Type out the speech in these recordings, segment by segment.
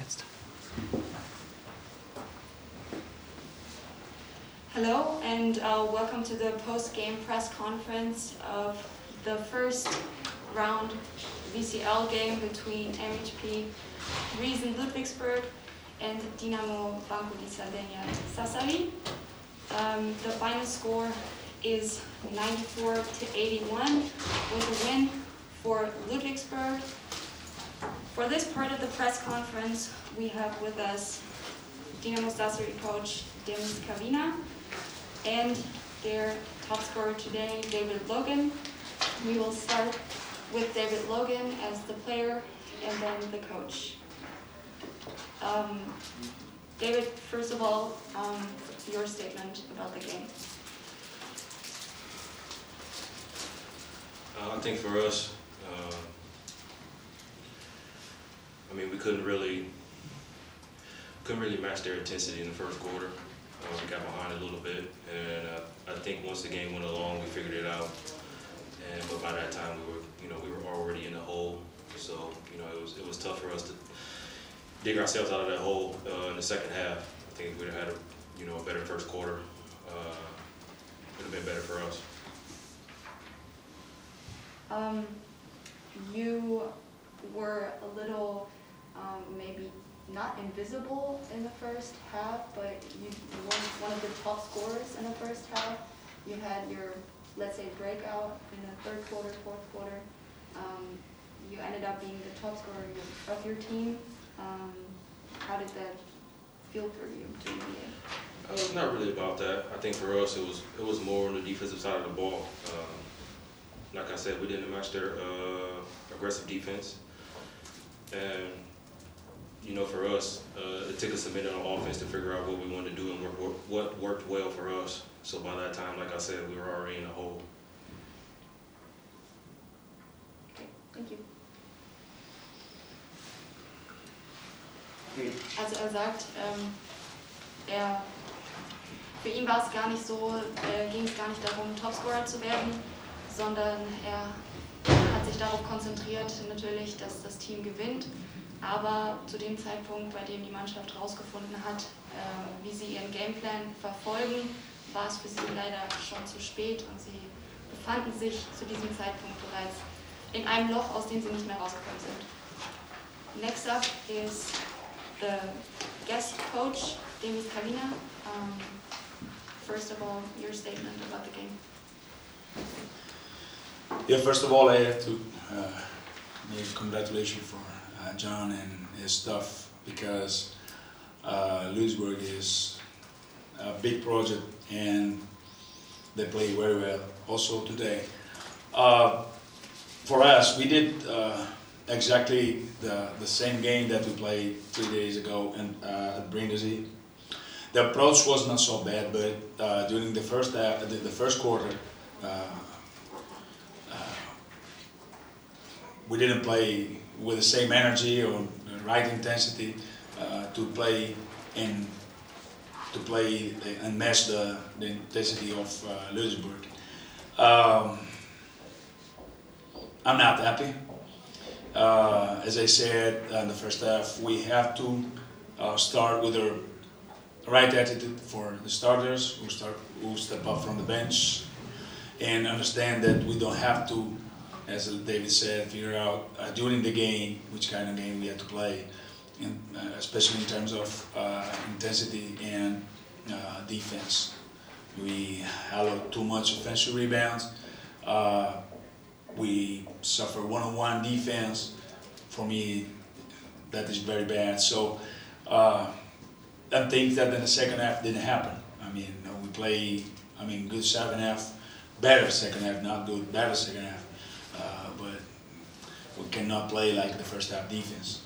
Jetzt. Hello and welcome to the post-game press conference of the first round VCL game between MHP Riesen Ludwigsburg and Dinamo Banco Di Sardegna Sassari. The final score is 94-81 with a win for Ludwigsburg. For this part of the press conference, we have with us Dinamo Sassari coach Demis Kavina and their top scorer today, David Logan. We will start with David Logan as the player and then the coach. David, first of all, your statement about the game. I think for us, we couldn't really match their intensity in the first quarter. We got behind a little bit, and I think once the game went along, we figured it out. But by that time, we were already in the hole. So it was tough for us to dig ourselves out of that hole in the second half. I think if we'd have had a better first quarter, it would have been better for us. You were a little maybe not invisible in the first half, but you were one of the top scorers in the first half. You had your, let's say, breakout in the third quarter, fourth quarter. You ended up being the top scorer of your team. How did that feel for you to be? It's not really about that. I think for us, it was more on the defensive side of the ball. Like I said, we didn't match their aggressive defense, and for us, it took us a minute on offense to figure out what we wanted to do and what worked well for us. So by that time, like I said, we were already in the hole. Okay, thank you. Also sagt, für ihn war es gar nicht so, ging es gar nicht darum, Topscorer zu werden, sondern er hat sich darauf konzentriert, natürlich, dass das Team gewinnt. Aber zu dem Zeitpunkt, bei dem die Mannschaft herausgefunden hat, wie sie ihren Gameplan verfolgen, war es für sie leider schon zu spät und sie befanden sich zu diesem Zeitpunkt bereits in einem Loch, aus dem sie nicht mehr rausgekommen sind. Next up is the guest coach, Demis Kavina. First of all, your statement about the game. Yeah, first of all, I have to make congratulations for John and his staff, because Ludwigsburg is a big project and they play very well also today. For us, we did exactly the same game that we played 3 days ago at Brindisi. The approach was not so bad, but during the first quarter, we didn't play with the same energy or the right intensity to play and match the intensity of Ludwigsburg. I'm not happy. As I said in the first half, we have to start with the right attitude for the starters who step up from the bench, and understand that we don't have to, as David said, figure out during the game which kind of game we have to play, and, especially in terms of intensity and defense. We allowed too much offensive rebounds. We suffer one-on-one defense. For me, that is very bad. So I think that in the second half didn't happen. We play, good second half, better second half, not good, better second half. But we cannot play like the first half defense.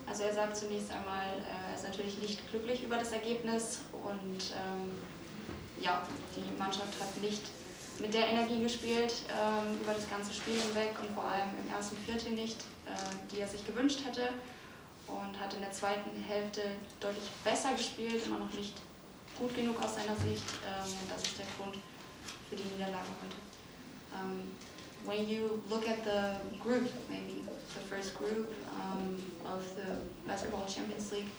Also sagt zunächst einmal, er ist natürlich nicht glücklich über das Ergebnis und die Mannschaft hat nicht mit der Energie gespielt über das ganze Spiel hinweg und vor allem im ersten Viertel nicht, die er sich gewünscht hätte, und hat in der zweiten Hälfte deutlich besser gespielt, immer noch nicht gut genug aus seiner Sicht, und das ist der Grund für die Niederlage heute. when you look at the group, maybe the first group of the Basketball Champions League,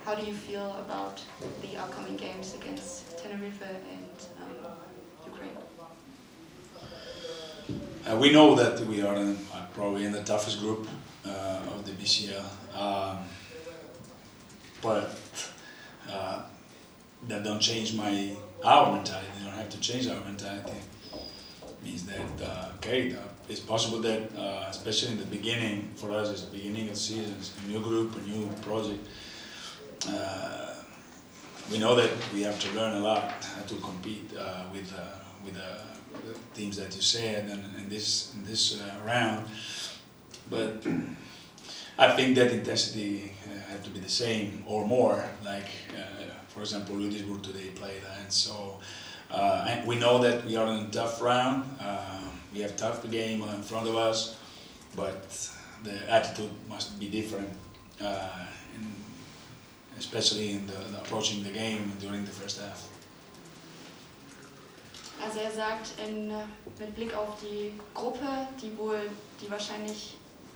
how do you feel about the upcoming games against Tenerife and Ukraine? We know that we are probably in the toughest group of the BCL, but that don't change our mentality. They don't have to change our mentality. It means that it's possible that, especially in the beginning, for us, it's the beginning of the season, it's a new group, a new project. We know that we have to learn a lot to compete with the teams that you said in this round, but I think that intensity had to be the same or more. Like for example, Ludwigsburg today played, and so and we know that we are in a tough round. We have a tough game in front of us, but the attitude must be different, especially in the approaching the game during the first half. Also sagt, mit Blick auf die Gruppe, die wohl die wahrscheinlich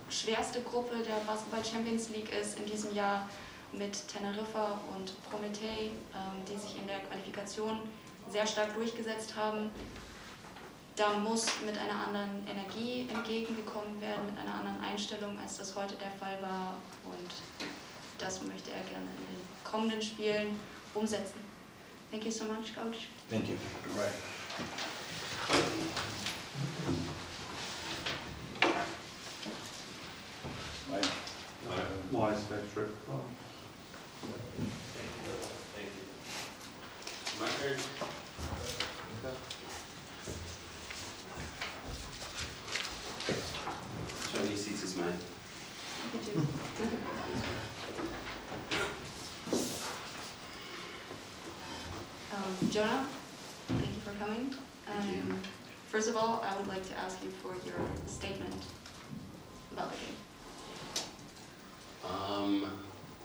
schwerste Gruppe der Basketball Champions League ist in diesem Jahr mit Teneriffa und Prometei, die sich in der Qualifikation sehr stark durchgesetzt haben. Da muss mit einer anderen Energie entgegengekommen werden, mit einer anderen Einstellung, als das heute der Fall war. Und das möchte er gerne in den kommenden Spielen umsetzen. Thank you so much, Coach. Thank you. Right. Why is that trip? Thank you. My turn. How many seats is mine? Jonah, thank you for coming. First of all, I would like to ask you for your statement about the game.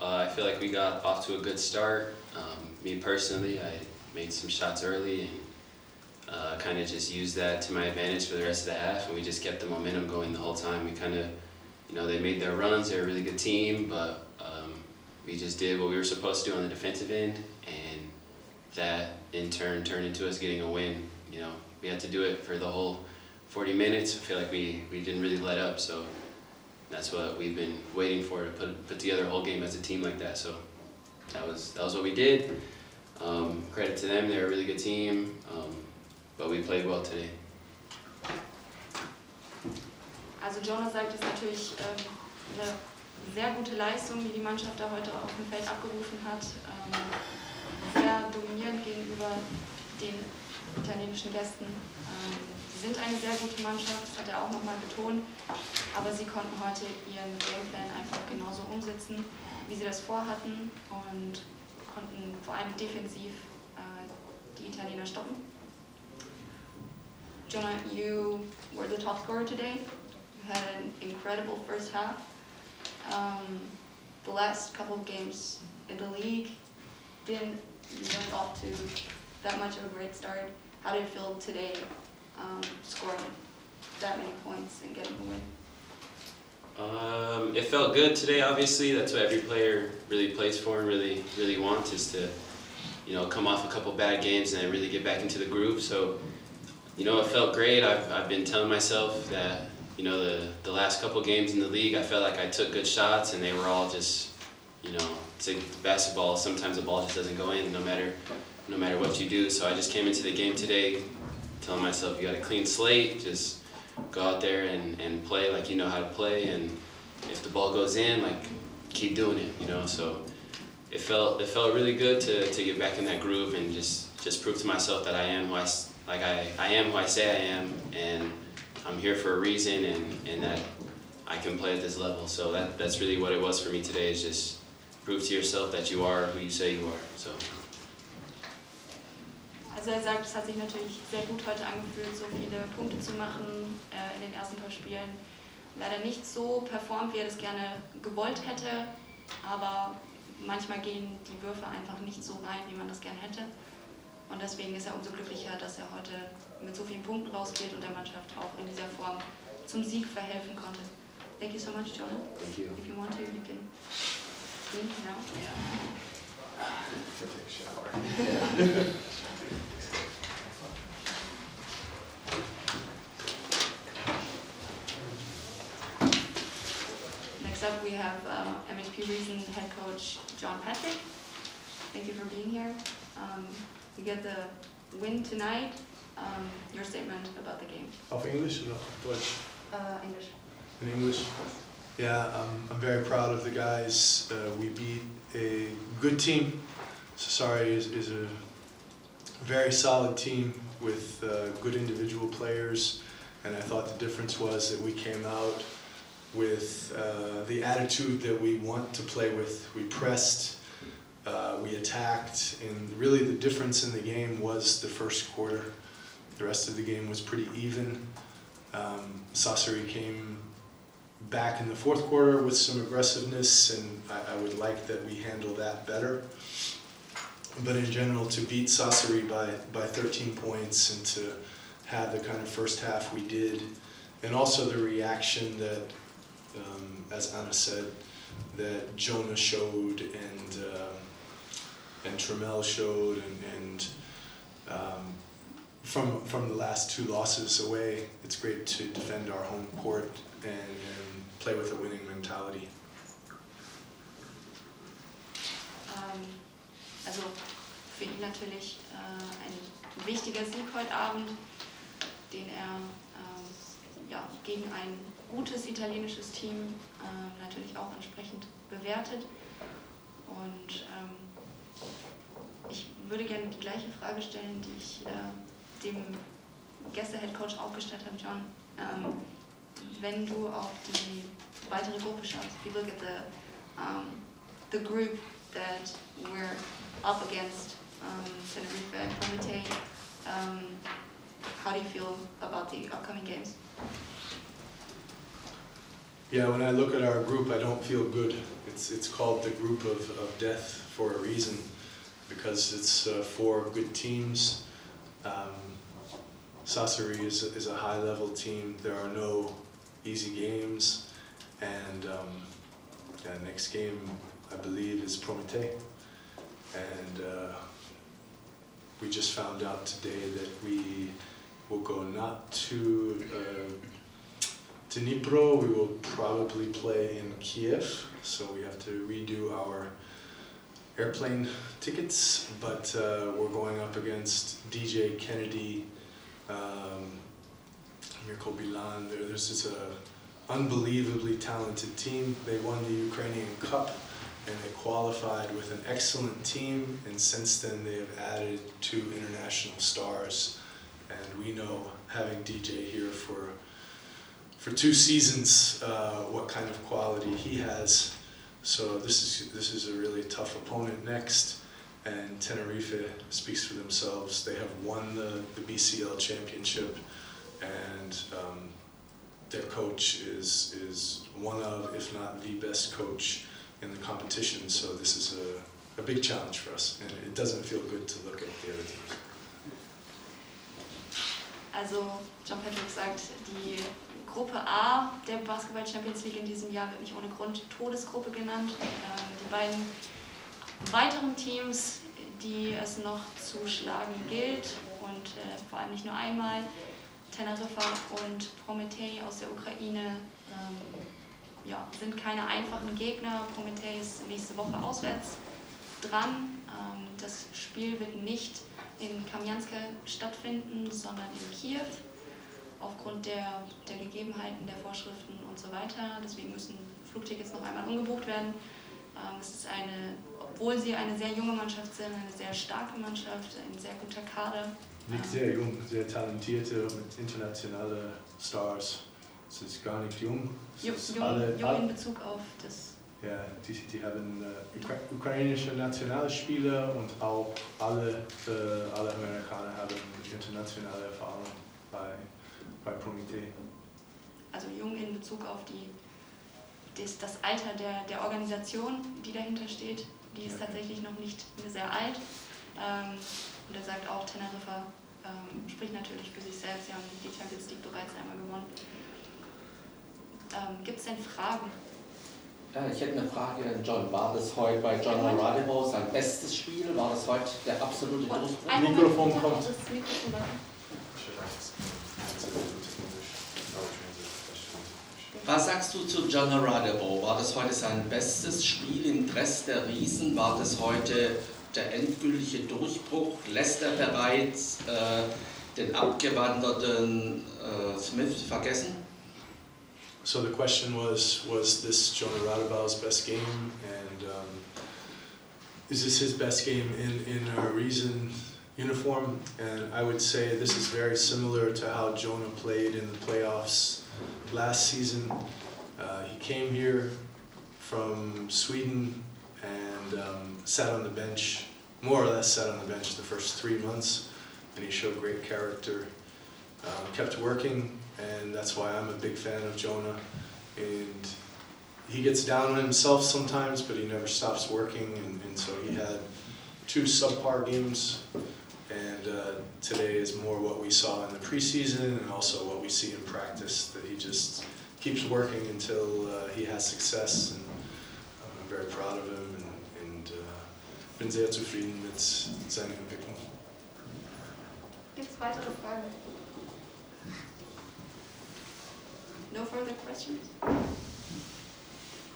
I feel like we got off to a good start. Me personally, I made some shots early and kind of just used that to my advantage for the rest of the half, and we just kept the momentum going the whole time. We kind of, they made their runs. They're a really good team, but we just did what we were supposed to do on the defensive end, and that in turn turned into us getting a win. We had to do it for the whole 40 minutes. I feel like we didn't really let up, so that's what we've been waiting for, to put together a whole game as a team like that. So that was what we did. Credit to them, they're a really good team, but we played well today. Also Jonah sagt, es ist natürlich eine sehr gute Leistung, die die Mannschaft da heute auf dem Feld abgerufen hat. Sehr dominierend gegenüber den italienischen Gästen. Sie sind eine sehr gute Mannschaft, das hat er auch nochmal betont, aber sie konnten heute ihren Gameplan einfach genauso umsetzen, wie sie das vorhatten, und konnten vor allem defensiv die Italiener stoppen. Jonah, you were the top scorer today. You had an incredible first half. The last couple of games in the league didn't get off to that much of a great start. How do you feel today, scoring that many points and getting the win? It felt good today, obviously. That's what every player really plays for and really wants, is to, come off a couple bad games and then really get back into the groove. So, it felt great. I've been telling myself that, the last couple games in the league, I felt like I took good shots and they were all just, it's like basketball, sometimes the ball just doesn't go in no matter what you do. So I just came into the game today telling myself, you got a clean slate, just go out there and play like you know how to play, and if the ball goes in, keep doing it, so it felt really good to get back in that groove and just prove to myself that I am who I am who I say I am, and I'm here for a reason, and that I can play at this level. So that's really what it was for me today, is just prove to yourself that you are who you say you are. So. Also er sagt, es hat sich natürlich sehr gut heute angefühlt, so viele Punkte zu machen in den ersten paar Spielen. Leider nicht so performt, wie er das gerne gewollt hätte, aber manchmal gehen die Würfe einfach nicht so rein, wie man das gerne hätte. Und deswegen ist er umso glücklicher, dass er heute mit so vielen Punkten rausgeht und der Mannschaft auch in dieser Form zum Sieg verhelfen konnte. Thank you so much, Jonah. Thank you. If you want to, you can drink now. Take a shower. Next up, we have MHP Riesen head coach John Patrick. Thank you for being here. You get the win tonight. Your statement about the game. Auf Englisch oder auf Deutsch? English. In English? Yeah, I'm very proud of the guys. We beat a good team. Sassari is a very solid team with good individual players, and I thought the difference was that we came out with the attitude that we want to play with. We pressed, we attacked, and really the difference in the game was the first quarter. The rest of the game was pretty even. Sassari came back in the fourth quarter with some aggressiveness, and I would like that we handle that better. But in general, to beat Sassari by 13 points and to have the kind of first half we did, and also the reaction that, as Anna said, that Jonah showed and Trammell showed, and from the last two losses away, it's great to defend our home court and play with a winning mentality. Also für ihn natürlich ein wichtiger Sieg heute Abend, den er gegen ein gutes italienisches Team natürlich auch entsprechend bewertet. Und ich würde gerne die gleiche Frage stellen, die ich dem Gäste-Headcoach auch gestellt habe, John. Wenn du auf die weitere Gruppe schaust, if you look at the group that we're up against, Tenerife and Prometei, how do you feel about the upcoming games? Yeah, when I look at our group, I don't feel good. It's called the group of death for a reason, because it's four good teams. Sassari is a high-level team. There are no easy games, and next game, I believe, is Prometei. And we just found out today that we will go not to Dnipro. We will probably play in Kiev, so we have to redo our airplane tickets, but we're going up against DJ Kennedy, Mirko Bilan. There's just an unbelievably talented team. They won the Ukrainian Cup and they qualified with an excellent team, and since then they have added 2 international stars, and we know, having DJ here for 2 seasons, what kind of quality he has. So this is a really tough opponent next, and Tenerife speaks for themselves. They have won the BCL championship, and their coach is one of, if not the best coach in the competition. So this is a big challenge for us, and it doesn't feel good to look at the other teams. Also John Patrick sagt, die Gruppe A der Basketball Champions League in diesem Jahr wird nicht ohne Grund Todesgruppe genannt. Die beiden weiteren Teams, die es noch zu schlagen gilt, und vor allem nicht nur einmal, Teneriffa und Prometei aus der Ukraine, sind keine einfachen Gegner. Prometei ist nächste Woche auswärts dran. Das Spiel wird nicht in Kamjanska stattfinden, sondern in Kiew, aufgrund der Gegebenheiten, der Vorschriften und so weiter. Deswegen müssen Flugtickets noch einmal umgebucht werden. Es ist obwohl sie eine sehr junge Mannschaft sind, eine sehr starke Mannschaft, ein sehr guter Kader. Nicht sehr jung, sehr talentierte mit internationalen Stars. Es ist gar nicht jung. Jung in Bezug auf das... Ja, die haben ukrainische Nationalspieler, und auch alle Amerikaner haben internationale Erfahrung bei Prometei. Also jung in Bezug auf das Alter der Organisation, die dahinter steht. Die ist tatsächlich noch nicht sehr alt. Und er sagt auch, Teneriffa spricht natürlich für sich selbst. Sie haben die Champions League bereits einmal gewonnen. Gibt es denn Fragen? Ich hätte eine Frage an John. War das heute bei John Radebo sein bestes Spiel? War das heute der absolute Durchbruch? Ein Mikrofon Moment, kommt. das Mikrofon da. Was sagst du zu John Radebo? War das heute sein bestes Spiel im Dress der Riesen? War das heute der endgültige Durchbruch? Lässt er bereits den abgewanderten Smith vergessen? So the question was this Jonah Radebau's best game, and is this his best game in a Riesen uniform? And I would say this is very similar to how Jonah played in the playoffs last season. He came here from Sweden and sat on the bench, more or less sat on the bench the first 3 months, and he showed great character, kept working, and that's why I'm a big fan of Jonah. And he gets down on himself sometimes, but he never stops working, and so he had 2 subpar games, and today is more what we saw in the preseason and also what we see in practice, that he just keeps working until he has success, and I'm very proud of him and bin sehr zufrieden mit seiner Entwicklung. Gibt es weitere Fragen? No further questions?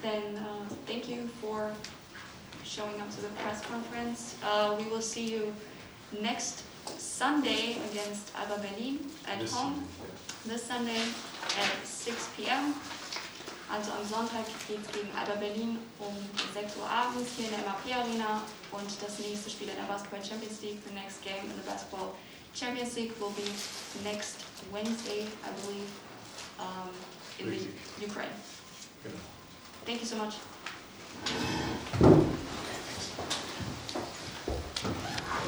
Then thank you for showing up to the press conference. We will see you next Sunday against Alba Berlin at home. This Sunday at 6 p.m. Also am Sonntag geht es gegen Alba Berlin um 6 Uhr abends hier in der MHP Arena, und das nächste Spiel in der Basketball Champions League, the next game in the Basketball Champions League will be next Wednesday, I believe, in the Ukraine. Thank you so much.